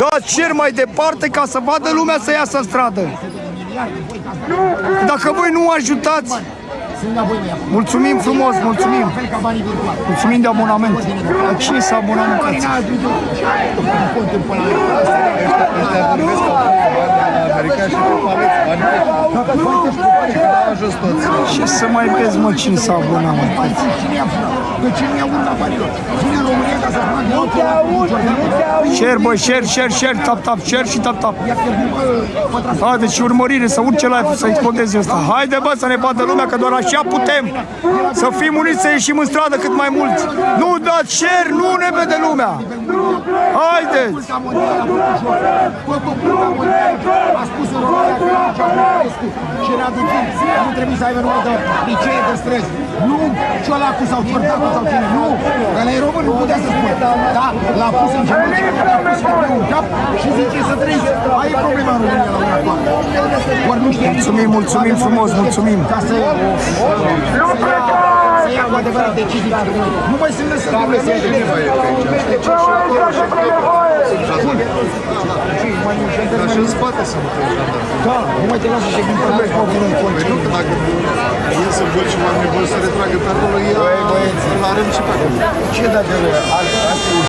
Dați cer mai departe ca să vadă lumea să iasă în stradă. Dacă voi nu ajutați, mulțumim frumos, mulțumim. Mulțumim de abonament. La cine să abonamentați? Ce să mai vezi, mă, cine s-a abonat, mă? Share, bă, share, tap, share și tap. Haide și urmărire, să urce live-ul, să explodeze ăsta. Haide, bă, să ne vadă lumea, că doar așa putem să fim uniți, să ieșim în stradă cât mai mulți. Nu dați share, nu ne vede lumea. Haideți! A spus în România că Ceaușescu și Radu Gil nu trebuie să aibă numai de licee de străzi. Nu Ciolacu sau Ciordacu sau cine. Nu! Ăla e român, nu putea să spune. Da, l-a pus în genunchi, l-a pus în cap și zice să trăiți. Aia e problema în România la ora actuală. Ori nu știe. Mulțumim frumos, mulțumim. Ca să ia cu adevărat decizii. Nu mai sunt lăsă de lăsă. Dar și în spate să mă treci. Da, nu mai te lasă și când vorbești cu oamenii în Păi nu, că dacă ies în băl și m-am nevoie să retragă pe acolo, îl arăm și pe acolo. Ce dacă